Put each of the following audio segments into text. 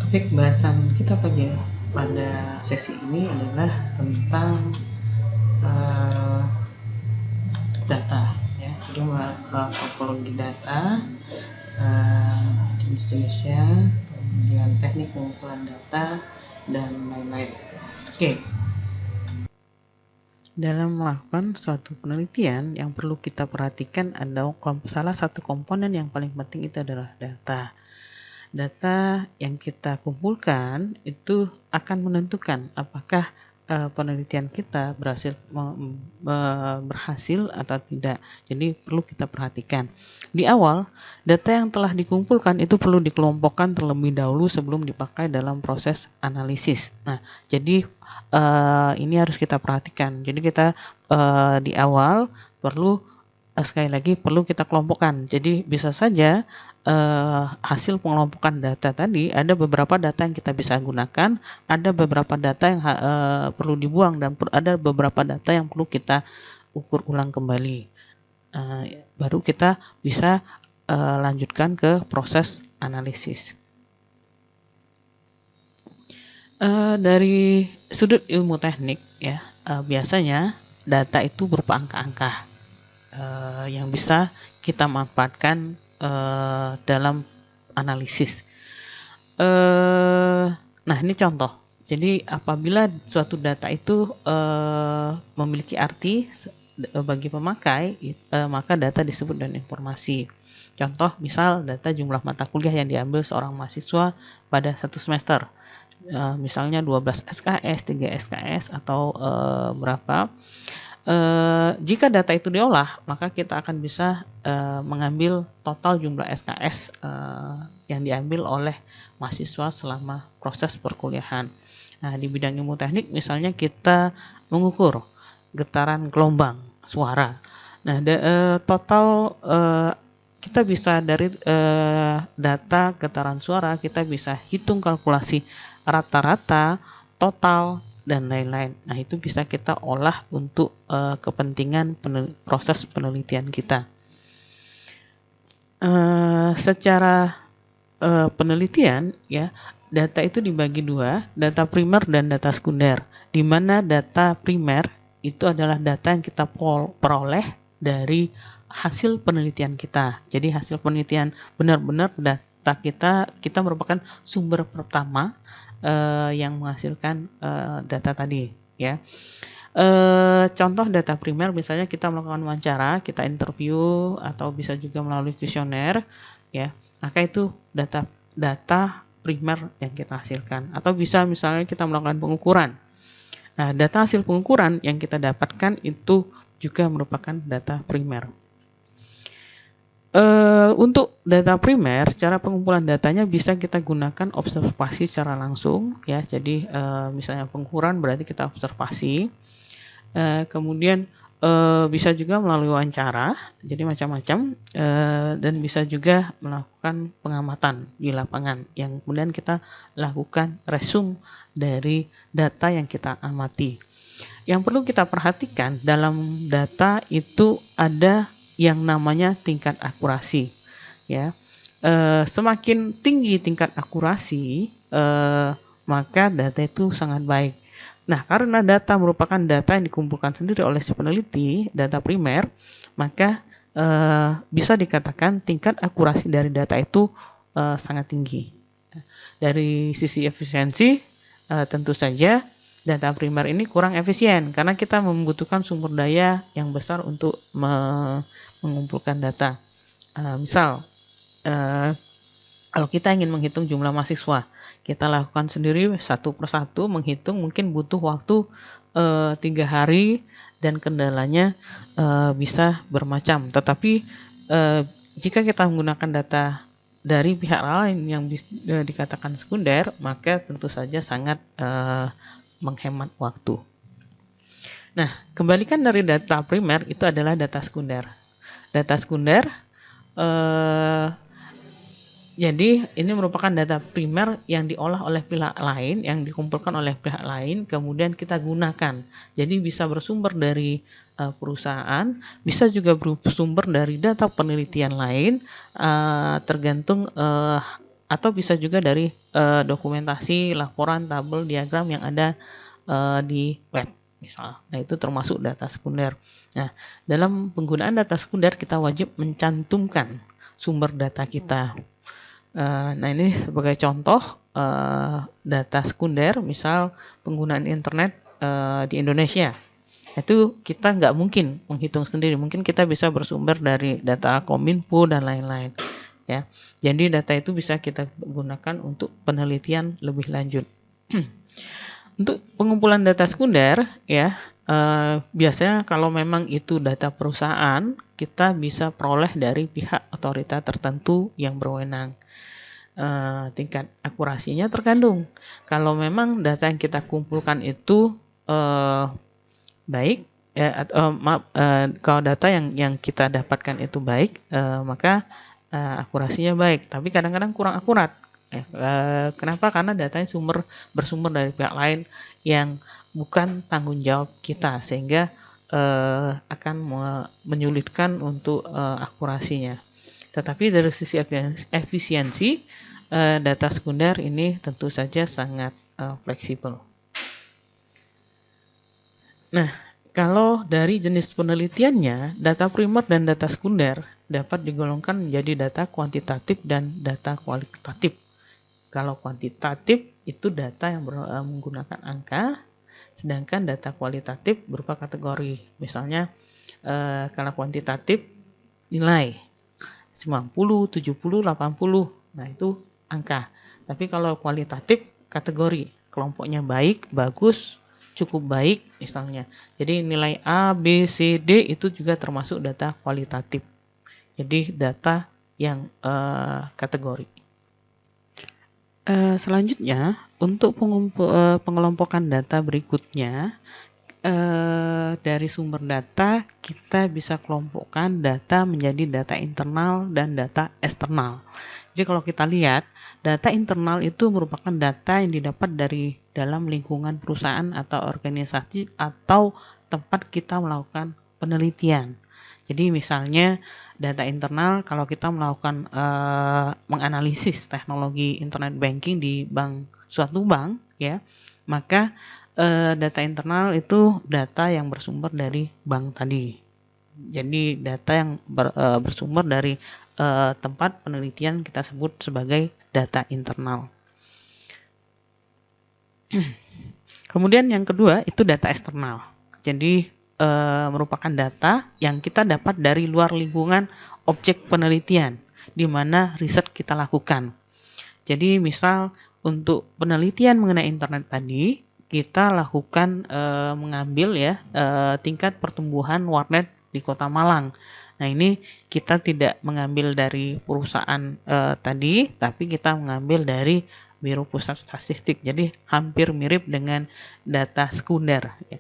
Topik bahasan kita pada sesi ini adalah tentang data, ya. Jadi topologi data, jenis-jenisnya, kemudian teknik pengumpulan data, dan lain-lain. Oke. Dalam melakukan suatu penelitian, yang perlu kita perhatikan adalah salah satu komponen yang paling penting itu adalah data. Data yang kita kumpulkan itu akan menentukan apakah penelitian kita berhasil atau tidak. Jadi perlu kita perhatikan. Di awal, data yang telah dikumpulkan itu perlu dikelompokkan terlebih dahulu sebelum dipakai dalam proses analisis. Nah, jadi ini harus kita perhatikan. Jadi kita di awal perlu sekali lagi perlu kita kelompokkan. Jadi bisa saja hasil pengelompokan data tadi ada beberapa data yang kita bisa gunakan, ada beberapa data yang perlu dibuang, dan ada beberapa data yang perlu kita ukur ulang kembali. Baru kita bisa lanjutkan ke proses analisis. Dari sudut ilmu teknik, ya, biasanya data itu berupa angka-angka yang bisa kita manfaatkan dalam analisis. Nah, ini contoh. Jadi apabila suatu data itu memiliki arti bagi pemakai, maka data disebut dengan informasi. Contoh, misal data jumlah mata kuliah yang diambil seorang mahasiswa pada satu semester. Misalnya 12 SKS, 3 SKS, atau berapa. Jika data itu diolah, maka kita akan bisa mengambil total jumlah SKS yang diambil oleh mahasiswa selama proses perkuliahan. Nah, di bidang ilmu teknik misalnya kita mengukur getaran gelombang suara. Nah, total kita bisa dari data getaran suara kita bisa hitung kalkulasi rata-rata, total, dan lain-lain. Nah, itu bisa kita olah untuk kepentingan proses penelitian kita. Secara penelitian, ya, data itu dibagi dua, data primer dan data sekunder. Di mana data primer itu adalah data yang kita peroleh dari hasil penelitian kita. Jadi hasil penelitian benar-benar data kita merupakan sumber pertama yang menghasilkan data tadi, ya. Contoh data primer, misalnya kita melakukan wawancara, kita interview, atau bisa juga melalui kuesioner, ya. Maka itu data primer yang kita hasilkan. Atau bisa misalnya kita melakukan pengukuran. Nah, data hasil pengukuran yang kita dapatkan itu juga merupakan data primer. Untuk data primer, cara pengumpulan datanya bisa kita gunakan observasi secara langsung, ya. Jadi misalnya pengukuran berarti kita observasi. Kemudian bisa juga melalui wawancara, jadi macam-macam, dan bisa juga melakukan pengamatan di lapangan, yang kemudian kita lakukan resume dari data yang kita amati. Yang perlu kita perhatikan dalam data itu ada yang namanya tingkat akurasi, ya. Semakin tinggi tingkat akurasi, maka data itu sangat baik. Nah, karena data merupakan data yang dikumpulkan sendiri oleh si peneliti, data primer, maka bisa dikatakan tingkat akurasi dari data itu sangat tinggi. Dari sisi efisiensi, tentu saja data primer ini kurang efisien karena kita membutuhkan sumber daya yang besar untuk mengumpulkan data. Misal, kalau kita ingin menghitung jumlah mahasiswa, kita lakukan sendiri satu persatu menghitung, mungkin butuh waktu 3 hari, dan kendalanya bisa bermacam. Tetapi jika kita menggunakan data dari pihak lain yang dikatakan sekunder, maka tentu saja sangat menghemat waktu. Nah, kebalikan dari data primer itu adalah data sekunder. Data sekunder, jadi ini merupakan data primer yang diolah oleh pihak lain, yang dikumpulkan oleh pihak lain, kemudian kita gunakan. Jadi bisa bersumber dari perusahaan, bisa juga bersumber dari data penelitian lain, tergantung atau bisa juga dari dokumentasi, laporan, tabel, diagram yang ada di web misal. Nah, itu termasuk data sekunder. Nah, dalam penggunaan data sekunder kita wajib mencantumkan sumber data kita. Nah, ini sebagai contoh data sekunder, misal penggunaan internet di Indonesia. Itu kita nggak mungkin menghitung sendiri, mungkin kita bisa bersumber dari data Kominfo dan lain-lain, ya. Jadi data itu bisa kita gunakan untuk penelitian lebih lanjut. Untuk pengumpulan data sekunder, ya, biasanya kalau memang itu data perusahaan, kita bisa peroleh dari pihak otorita tertentu yang berwenang. Tingkat akurasinya tergantung. Kalau memang data yang kita kumpulkan itu baik, kalau data yang kita dapatkan itu baik, maka akurasinya baik. Tapi kadang-kadang kurang akurat. Kenapa? Karena datanya bersumber dari pihak lain yang bukan tanggung jawab kita, sehingga akan menyulitkan untuk akurasinya. Tetapi dari sisi efisiensi, data sekunder ini tentu saja sangat fleksibel. Nah, kalau dari jenis penelitiannya, data primer dan data sekunder dapat digolongkan menjadi data kuantitatif dan data kualitatif. Kalau kuantitatif itu data yang menggunakan angka, sedangkan data kualitatif berupa kategori. Misalnya, kalau kuantitatif nilai 90, 70, 80. Nah, itu angka. Tapi kalau kualitatif kategori, kelompoknya baik, bagus, cukup baik misalnya. Jadi nilai A, B, C, D itu juga termasuk data kualitatif. Jadi data yang kategori. Selanjutnya, untuk pengelompokan data berikutnya, dari sumber data kita bisa kelompokkan data menjadi data internal dan data eksternal. Jadi kalau kita lihat, data internal itu merupakan data yang didapat dari dalam lingkungan perusahaan atau organisasi atau tempat kita melakukan penelitian. Jadi misalnya data internal, kalau kita melakukan menganalisis teknologi internet banking di suatu bank, ya, maka data internal itu data yang bersumber dari bank tadi. Jadi data yang bersumber dari tempat penelitian kita sebut sebagai data internal. Kemudian yang kedua itu data eksternal. Jadi merupakan data yang kita dapat dari luar lingkungan objek penelitian di mana riset kita lakukan. Jadi misal untuk penelitian mengenai internet tadi, kita lakukan mengambil ya tingkat pertumbuhan warnet di Kota Malang. Nah, ini kita tidak mengambil dari perusahaan tadi, tapi kita mengambil dari Biro Pusat Statistik. Jadi hampir mirip dengan data sekunder. Ya.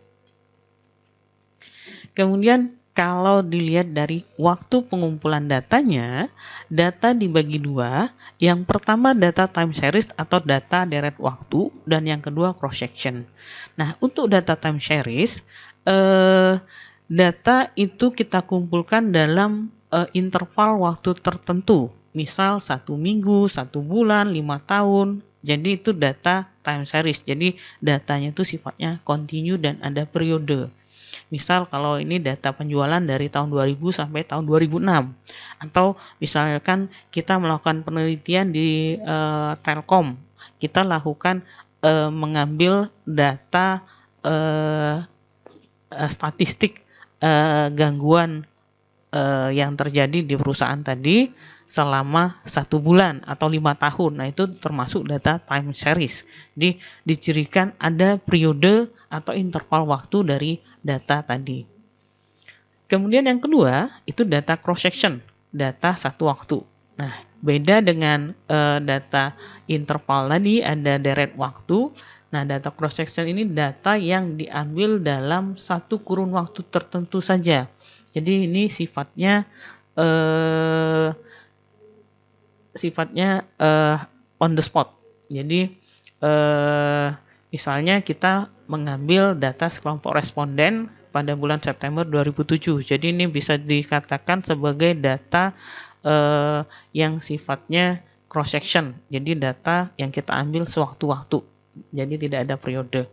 Kemudian kalau dilihat dari waktu pengumpulan datanya, data dibagi dua. Yang pertama data time series atau data deret waktu, dan yang kedua cross section. Nah, untuk data time series, data itu kita kumpulkan dalam interval waktu tertentu. Misal 1 minggu, 1 bulan, 5 tahun. Jadi itu data time series. Jadi datanya itu sifatnya continue dan ada periode. Misal kalau ini data penjualan dari tahun 2000 sampai tahun 2006. Atau misalkan kita melakukan penelitian di Telkom. Kita lakukan mengambil data statistik gangguan yang terjadi di perusahaan tadi selama 1 bulan atau 5 tahun. Nah, itu termasuk data time series. Jadi dicirikan ada periode atau interval waktu dari data tadi. Kemudian yang kedua itu data cross section, data satu waktu. Nah, beda dengan data interval tadi ada deret waktu. Nah, data cross section ini data yang diambil dalam satu kurun waktu tertentu saja. Jadi ini sifatnya on the spot. Jadi misalnya kita mengambil data sekelompok responden pada bulan September 2007. Jadi ini bisa dikatakan sebagai data yang sifatnya cross section. Jadi data yang kita ambil sewaktu-waktu. Jadi tidak ada periode.